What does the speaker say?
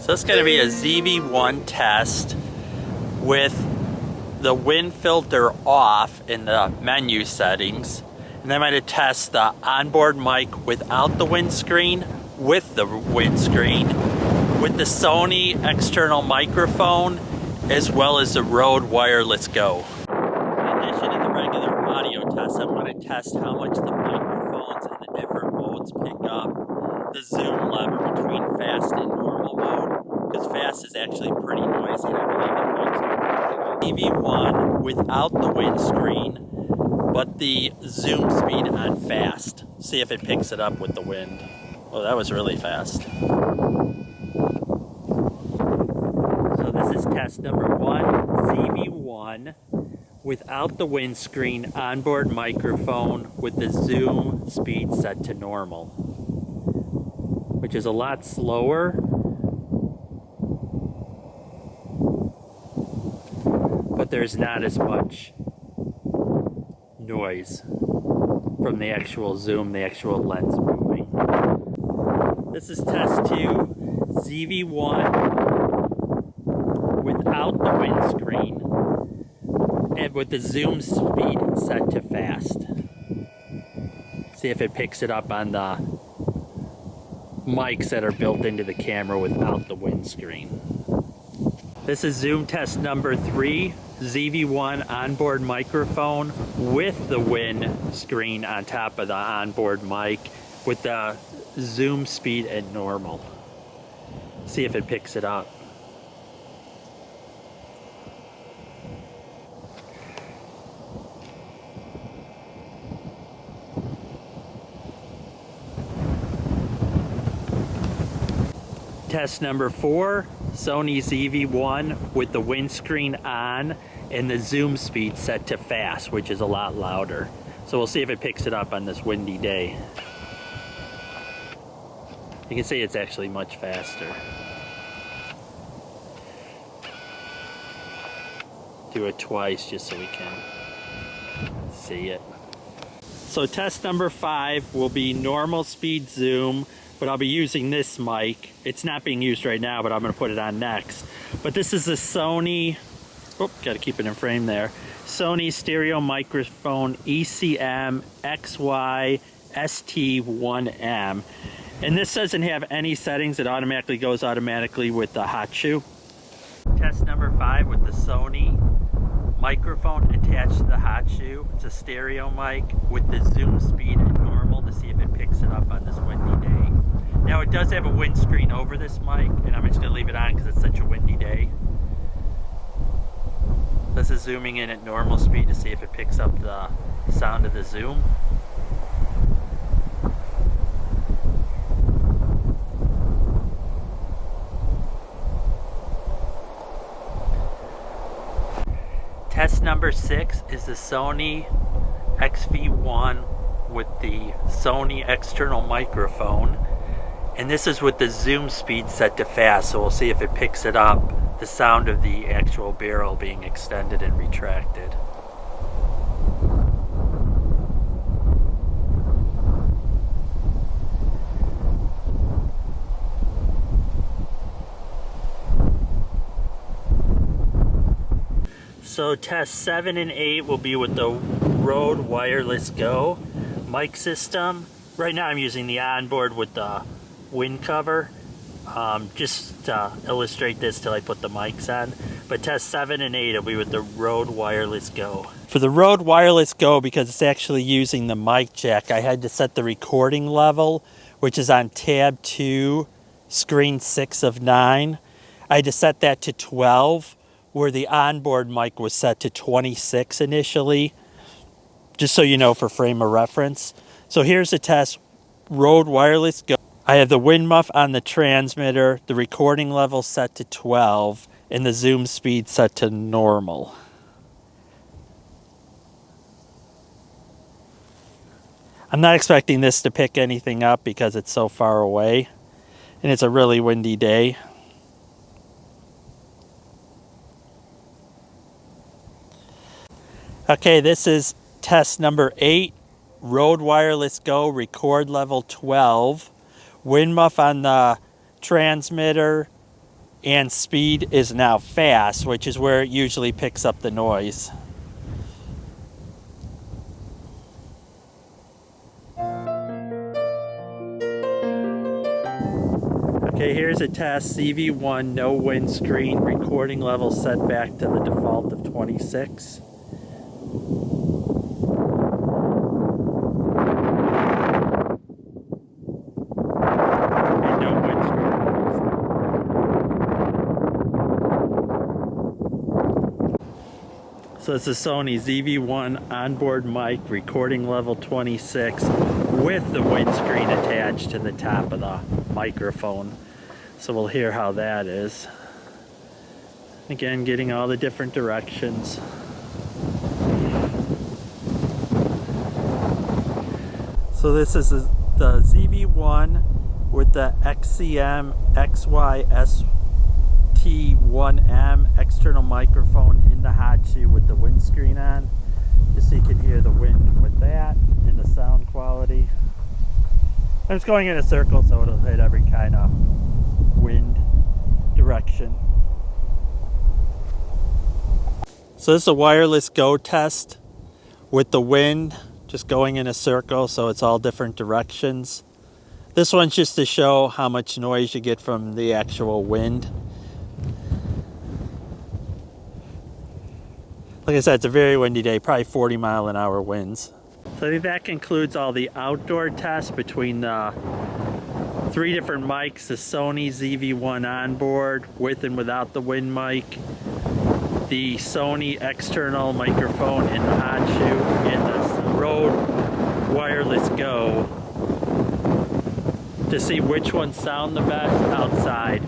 So it's going to be a ZV-1 test with the wind filter off in the menu settings. And then I'm going to test the onboard mic without the windscreen, with the windscreen, with the Sony external microphone, as well as the Rode Wireless Go. In addition to the regular audio test, I'm going to test how much the microphones and the different modes pick up the zoom lever between fast and normal mode, because fast is actually pretty noisy, and I believe the mic's are pretty good. ZV-1 without the windscreen, but the zoom speed on fast. See if it picks it up with the wind. Oh, that was really fast. So this is test number 1, ZV-1 without the windscreen, onboard microphone with the zoom speed set to normal, which is a lot slower, but there's not as much noise from the actual zoom, the actual lens moving. This is test 2, ZV-1 without the windscreen and with the zoom speed set to fast. See if it picks it up on the mics that are built into the camera without the windscreen. This is zoom test number 3, ZV-1 onboard microphone with the windscreen on top of the onboard mic with the zoom speed at normal. See if it picks it up. Test number 4, Sony ZV-1 with the windscreen on and the zoom speed set to fast, which is a lot louder. So we'll see if it picks it up on this windy day. You can see it's actually much faster. Do it twice just so we can see it. So test number 5 will be normal speed zoom, but I'll be using this mic. It's not being used right now, but I'm going to put it on next. But this is the Sony, got to keep it in frame there, Sony Stereo Microphone ECM-XYST1M. And this doesn't have any settings. It automatically goes with the hot shoe. Test number 5 with the Sony microphone attached to the hot shoe. It's a stereo mic with the zoom speed at normal to see if it picks it up on this windy day. Now it does have a windscreen over this mic, and I'm just going to leave it on because it's such a windy day. This is zooming in at normal speed to see if it picks up the sound of the zoom. Test number 6 is the Sony ZV-1 with the Sony external microphone, and this is with the zoom speed set to fast, so we'll see if it picks it up, the sound of the actual barrel being extended and retracted. So test 7 and 8 will be with the Rode Wireless Go mic system. Right now I'm using the onboard with the wind cover, just to illustrate this till I put the mics on. But test 7 and 8 will be with the Rode Wireless Go. For the Rode Wireless Go, because it's actually using the mic jack, I had to set the recording level, which is on tab 2, screen 6 of 9. I had to set that to 12. Where the onboard mic was set to 26 initially, just so you know for frame of reference. So here's the test, Rode Wireless Go. I have the wind muff on the transmitter, the recording level set to 12, and the zoom speed set to normal. I'm not expecting this to pick anything up because it's so far away, and it's a really windy day. Okay, this is test number 8, Rode Wireless Go, record level 12, wind muff on the transmitter, and speed is now fast, which is where it usually picks up the noise. Okay, here's a test. ZV-1, no windscreen, recording level set back to the default of 26. And no windscreen. So it's a Sony ZV-1 Onboard Mic, recording level 26, with the windscreen attached to the top of the microphone. So we'll hear how that is. Again, getting all the different directions. So this is the ZV-1 with the ECM-XYST1M external microphone in the hot shoe with the windscreen on, just so you can hear the wind with that and the sound quality. I'm just going in a circle so it'll hit every kind of wind direction. So this is a wireless go test with the wind, just going in a circle so it's all different directions. This one's just to show how much noise you get from the actual wind. Like I said, it's a very windy day, probably 40-mile-an-hour winds. So I think that concludes all the outdoor tests between the 3 different mics, the Sony ZV-1 Onboard, with and without the wind mic, the Sony external microphone in the hot shoe, and the Rode Wireless Go, to see which ones sound the best outside.